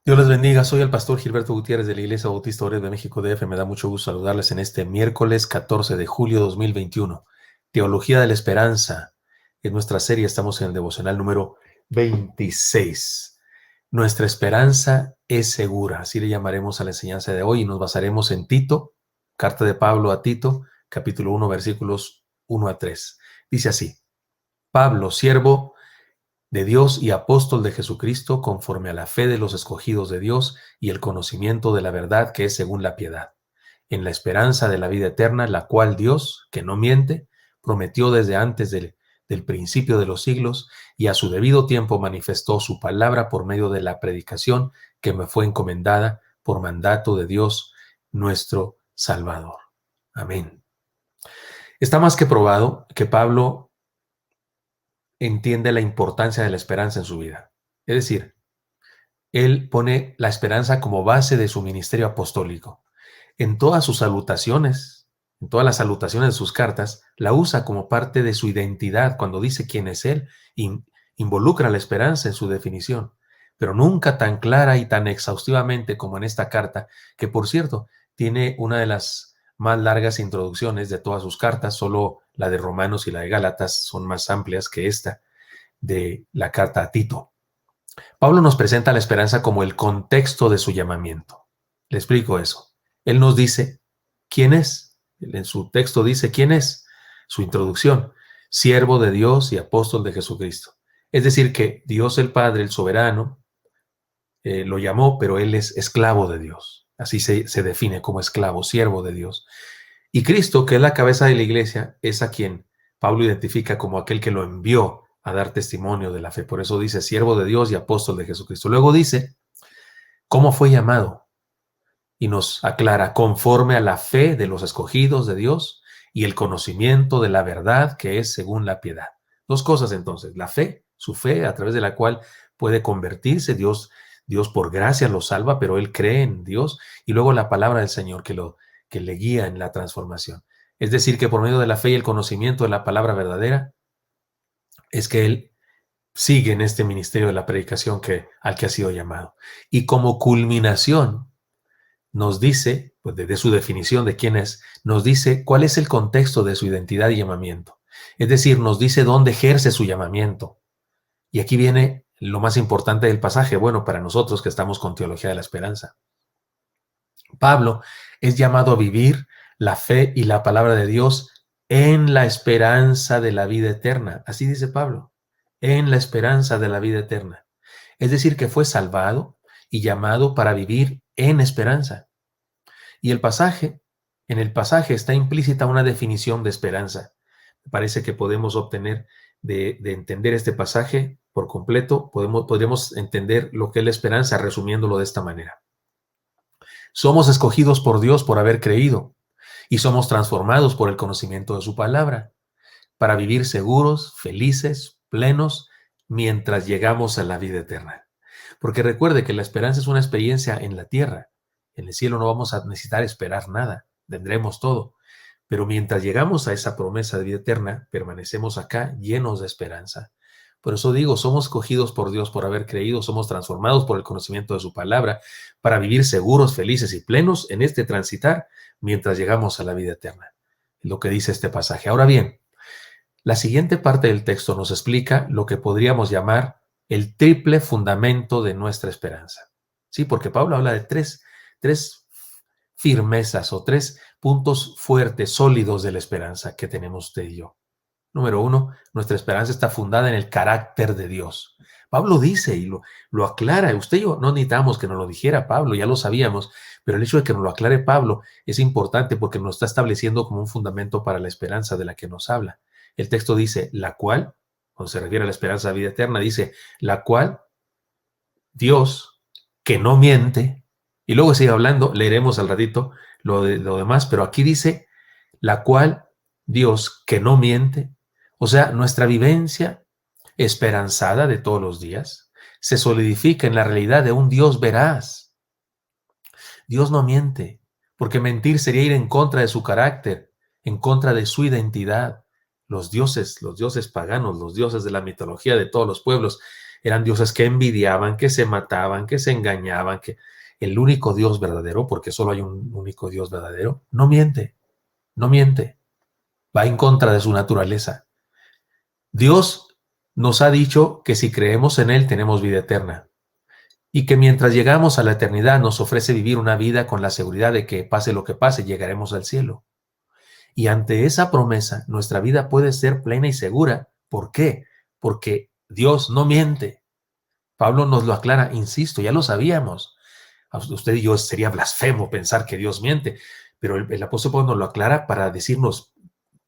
Dios les bendiga, soy el pastor Gilberto Gutiérrez de la Iglesia Bautista Obreros de México DF. Me da mucho gusto saludarles en este miércoles 14 de julio 2021. Teología de la Esperanza. En nuestra serie estamos en el devocional número 26. Nuestra esperanza es segura, así le llamaremos a la enseñanza de hoy y nos basaremos en Tito, carta de Pablo a Tito, capítulo 1, versículos 1 a 3. Dice así: Pablo, siervo de Dios y apóstol de Jesucristo, conforme a la fe de los escogidos de Dios y el conocimiento de la verdad que es según la piedad, en la esperanza de la vida eterna, la cual Dios, que no miente, prometió desde antes del principio de los siglos, y a su debido tiempo manifestó su palabra por medio de la predicación que me fue encomendada por mandato de Dios, nuestro Salvador. Amén. Está más que probado que Pablo entiende la importancia de la esperanza en su vida. Es decir, él pone la esperanza como base de su ministerio apostólico. En todas sus salutaciones, en todas las salutaciones de sus cartas, la usa como parte de su identidad. Cuando dice quién es él, involucra la esperanza en su definición, pero nunca tan clara y tan exhaustivamente como en esta carta, que por cierto, tiene una de las más largas introducciones de todas sus cartas. Solo la de Romanos y la de Gálatas son más amplias que esta de la carta a Tito. Pablo nos presenta la esperanza como el contexto de su llamamiento. Le explico eso. Él nos dice quién es. En su texto dice quién es. Su introducción: siervo de Dios y apóstol de Jesucristo. Es decir, que Dios el Padre, el soberano, lo llamó, pero él es esclavo de Dios. Así se define, como esclavo, siervo de Dios. Y Cristo, que es la cabeza de la iglesia, es a quien Pablo identifica como aquel que lo envió a dar testimonio de la fe. Por eso dice siervo de Dios y apóstol de Jesucristo. Luego dice cómo fue llamado y nos aclara: conforme a la fe de los escogidos de Dios y el conocimiento de la verdad que es según la piedad. Dos cosas entonces: la fe, su fe a través de la cual puede convertirse. Dios por gracia lo salva, pero él cree en Dios. Y luego la palabra del Señor que le guía en la transformación. Es decir, que por medio de la fe y el conocimiento de la palabra verdadera es que él sigue en este ministerio de la predicación al que ha sido llamado. Y como culminación nos dice, pues de su definición de quién es, nos dice cuál es el contexto de su identidad y llamamiento. Es decir, nos dice dónde ejerce su llamamiento. Y aquí viene lo más importante del pasaje, bueno, para nosotros que estamos con Teología de la Esperanza. Pablo es llamado a vivir la fe y la palabra de Dios en la esperanza de la vida eterna. Así dice Pablo, en la esperanza de la vida eterna. Es decir, que fue salvado y llamado para vivir en esperanza. Y en el pasaje está implícita una definición de esperanza. Me parece que podemos obtener de entender este pasaje por completo, podríamos entender lo que es la esperanza resumiéndolo de esta manera. Somos escogidos por Dios por haber creído y somos transformados por el conocimiento de su palabra para vivir seguros, felices, plenos, mientras llegamos a la vida eterna. Porque recuerde que la esperanza es una experiencia en la tierra. En el cielo no vamos a necesitar esperar nada, tendremos todo. Pero mientras llegamos a esa promesa de vida eterna, permanecemos acá llenos de esperanza. Por eso digo, somos escogidos por Dios por haber creído, somos transformados por el conocimiento de su palabra para vivir seguros, felices y plenos en este transitar mientras llegamos a la vida eterna. Es lo que dice este pasaje. Ahora bien, la siguiente parte del texto nos explica lo que podríamos llamar el triple fundamento de nuestra esperanza. Sí, porque Pablo habla de tres firmezas o tres puntos fuertes, sólidos de la esperanza que tenemos usted y yo. Número uno, nuestra esperanza está fundada en el carácter de Dios. Pablo dice y lo aclara. Usted y yo no necesitamos que nos lo dijera Pablo, ya lo sabíamos, pero el hecho de que nos lo aclare Pablo es importante porque nos está estableciendo como un fundamento para la esperanza de la que nos habla. El texto dice, la cual, cuando se refiere a la esperanza de vida eterna, dice, la cual Dios, que no miente, y luego sigue hablando, leeremos al ratito lo demás, pero aquí dice, la cual Dios, que no miente, o sea, nuestra vivencia esperanzada de todos los días se solidifica en la realidad de un Dios veraz. Dios no miente, porque mentir sería ir en contra de su carácter, en contra de su identidad. los dioses paganos, los dioses de la mitología de todos los pueblos, eran dioses que envidiaban, que se mataban, que se engañaban, que el único Dios verdadero, porque solo hay un único Dios verdadero, no miente, no miente, va en contra de su naturaleza. Dios nos ha dicho que si creemos en Él tenemos vida eterna y que mientras llegamos a la eternidad nos ofrece vivir una vida con la seguridad de que pase lo que pase, llegaremos al cielo. Y ante esa promesa, nuestra vida puede ser plena y segura. ¿Por qué? Porque Dios no miente. Pablo nos lo aclara, insisto, ya lo sabíamos. A usted y yo sería blasfemo pensar que Dios miente, pero el apóstol Pablo nos lo aclara para decirnos,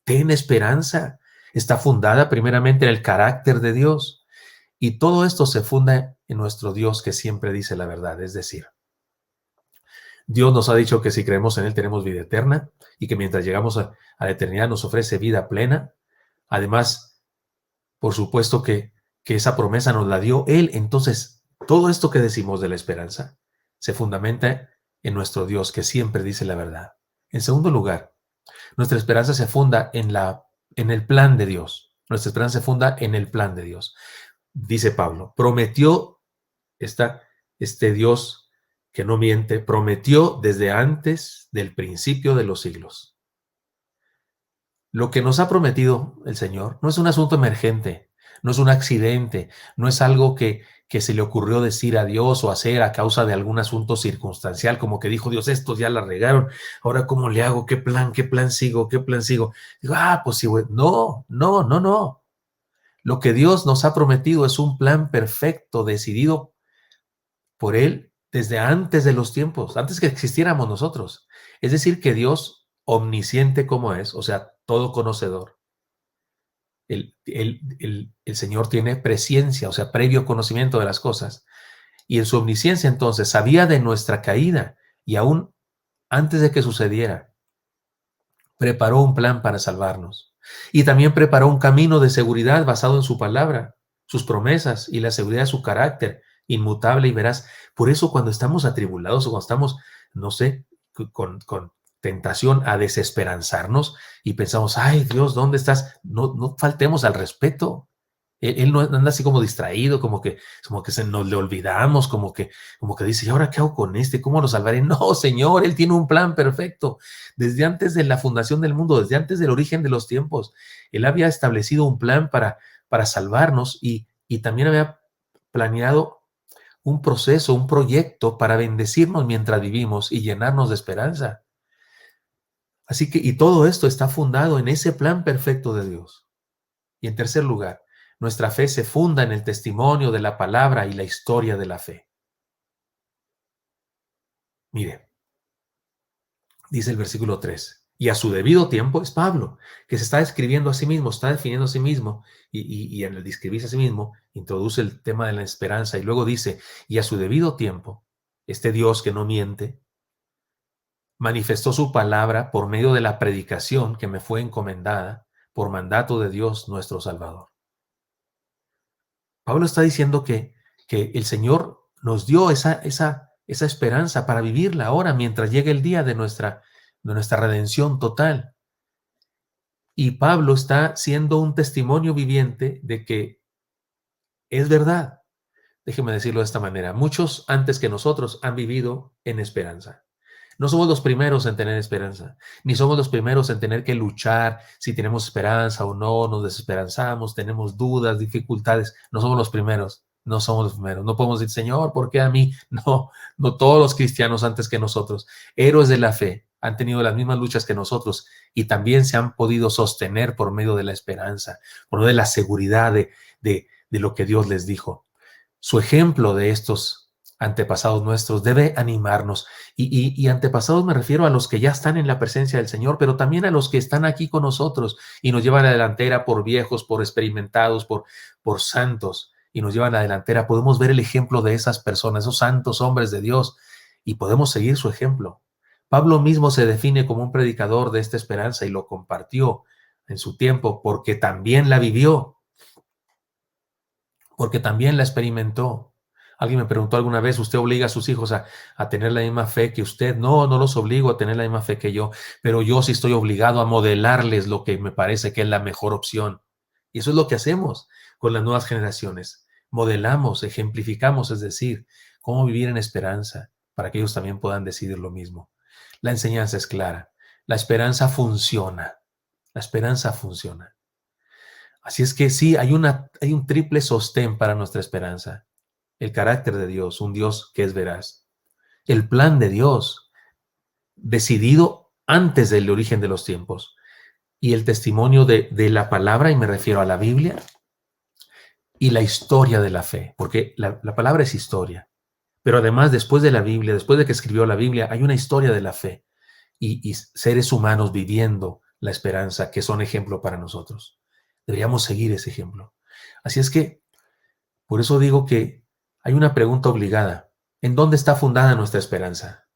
ten esperanza. Está fundada primeramente en el carácter de Dios. Y todo esto se funda en nuestro Dios que siempre dice la verdad. Es decir, Dios nos ha dicho que si creemos en Él tenemos vida eterna y que mientras llegamos a la eternidad nos ofrece vida plena. Además, por supuesto que esa promesa nos la dio Él. Entonces, todo esto que decimos de la esperanza se fundamenta en nuestro Dios que siempre dice la verdad. En segundo lugar, nuestra esperanza se funda en el plan de Dios. Nuestra esperanza se funda en el plan de Dios. Dice Pablo, prometió este Dios que no miente, prometió desde antes del principio de los siglos. Lo que nos ha prometido el Señor no es un asunto emergente, no es un accidente, no es algo que se le ocurrió decir a Dios o hacer a causa de algún asunto circunstancial, como que dijo Dios, estos ya la regaron, ahora ¿cómo le hago? ¿Qué plan sigo? ¿Qué plan sigo? Digo, pues sí, güey. No, no, no, no. Lo que Dios nos ha prometido es un plan perfecto, decidido por Él desde antes de los tiempos, antes que existiéramos nosotros. Es decir, que Dios, omnisciente como es, o sea, todo conocedor, el Señor tiene presciencia, o sea, previo conocimiento de las cosas. Y en su omnisciencia entonces sabía de nuestra caída y aún antes de que sucediera, preparó un plan para salvarnos. Y también preparó un camino de seguridad basado en su palabra, sus promesas y la seguridad de su carácter, inmutable y veraz. Por eso cuando estamos atribulados o cuando estamos, no sé, con tentación a desesperanzarnos y pensamos, ay Dios, ¿dónde estás? No, no faltemos al respeto. Él no anda así como distraído, como que se nos le olvidamos, como que dice, ¿y ahora qué hago con este? ¿Cómo lo salvaré? No, Señor, Él tiene un plan perfecto. Desde antes de la fundación del mundo, desde antes del origen de los tiempos, Él había establecido un plan para salvarnos y también había planeado un proceso, un proyecto para bendecirnos mientras vivimos y llenarnos de esperanza. Así que, y todo esto está fundado en ese plan perfecto de Dios. Y en tercer lugar, nuestra fe se funda en el testimonio de la palabra y la historia de la fe. Mire, dice el versículo 3, y a su debido tiempo es Pablo, que se está describiendo a sí mismo, está definiendo a sí mismo, y en el describirse a sí mismo, introduce el tema de la esperanza, y luego dice, y a su debido tiempo, este Dios que no miente, manifestó su palabra por medio de la predicación que me fue encomendada por mandato de Dios nuestro Salvador. Pablo está diciendo que el Señor nos dio esa esperanza para vivirla ahora mientras llegue el día de nuestra redención total. Y Pablo está siendo un testimonio viviente de que es verdad. Déjeme decirlo de esta manera. Muchos antes que nosotros han vivido en esperanza. No somos los primeros en tener esperanza, ni somos los primeros en tener que luchar si tenemos esperanza o no, nos desesperanzamos, tenemos dudas, dificultades. No somos los primeros, no somos los primeros. No podemos decir, Señor, ¿por qué a mí? No, no todos los cristianos antes que nosotros, héroes de la fe, han tenido las mismas luchas que nosotros y también se han podido sostener por medio de la esperanza, por medio de la seguridad de lo que Dios les dijo. Su ejemplo de estos antepasados nuestros debe animarnos. Y antepasados me refiero a los que ya están en la presencia del Señor, pero también a los que están aquí con nosotros y nos llevan a la delantera por viejos, por experimentados, por santos, y nos llevan a la delantera. Podemos ver el ejemplo de esas personas, esos santos hombres de Dios, y podemos seguir su ejemplo. Pablo mismo se define como un predicador de esta esperanza y lo compartió en su tiempo porque también la vivió, porque también la experimentó. Alguien me preguntó alguna vez, ¿usted obliga a sus hijos a tener la misma fe que usted? No, no los obligo a tener la misma fe que yo, pero yo sí estoy obligado a modelarles lo que me parece que es la mejor opción. Y eso es lo que hacemos con las nuevas generaciones. Modelamos, ejemplificamos, es decir, cómo vivir en esperanza para que ellos también puedan decidir lo mismo. La enseñanza es clara. La esperanza funciona. La esperanza funciona. Así es que sí, hay un triple sostén para nuestra esperanza. El carácter de Dios, un Dios que es veraz. El plan de Dios, decidido antes del origen de los tiempos. Y el testimonio de la palabra, y me refiero a la Biblia, y la historia de la fe, porque la palabra es historia. Pero además, después de la Biblia, después de que escribió la Biblia, hay una historia de la fe y seres humanos viviendo la esperanza que son ejemplo para nosotros. Deberíamos seguir ese ejemplo. Así es que, por eso digo que hay una pregunta obligada. ¿En dónde está fundada nuestra esperanza?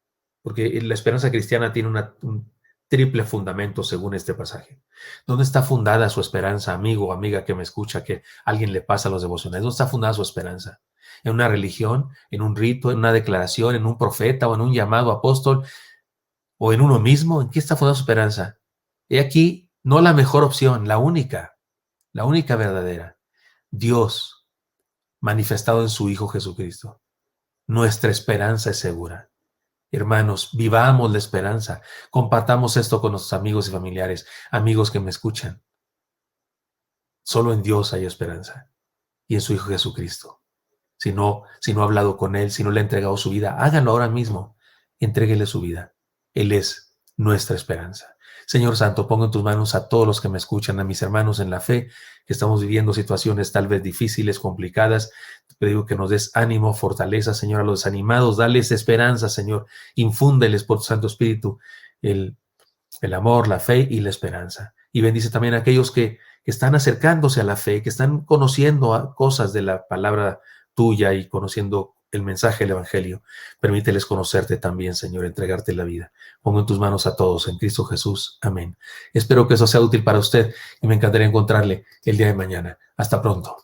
Porque la esperanza cristiana tiene un triple fundamento según este pasaje. ¿Dónde está fundada su esperanza, amigo o amiga que me escucha, que alguien le pasa los devocionales? ¿Dónde está fundada su esperanza? ¿En una religión, en un rito, en una declaración, en un profeta o en un llamado apóstol o en uno mismo? ¿En qué está fundada su esperanza? He aquí, no la mejor opción, la única verdadera. Dios manifestado en su Hijo Jesucristo. Nuestra esperanza es segura. Hermanos, vivamos la esperanza. Compartamos esto con nuestros amigos y familiares, amigos que me escuchan. Solo en Dios hay esperanza y en su Hijo Jesucristo. Si no ha hablado con Él, si no le ha entregado su vida, háganlo ahora mismo. Entréguele su vida. Él es nuestra esperanza. Señor Santo, pongo en tus manos a todos los que me escuchan, a mis hermanos en la fe, que estamos viviendo situaciones tal vez difíciles, complicadas. Te digo que nos des ánimo, fortaleza, Señor, a los desanimados. Dales esperanza, Señor. Infúndeles por tu Santo Espíritu el amor, la fe y la esperanza. Y bendice también a aquellos que están acercándose a la fe, que están conociendo cosas de la palabra tuya y conociendo el mensaje del Evangelio. Permíteles conocerte también, Señor, entregarte la vida. Pongo en tus manos a todos, en Cristo Jesús. Amén. Espero que eso sea útil para usted y me encantaría encontrarle el día de mañana. Hasta pronto.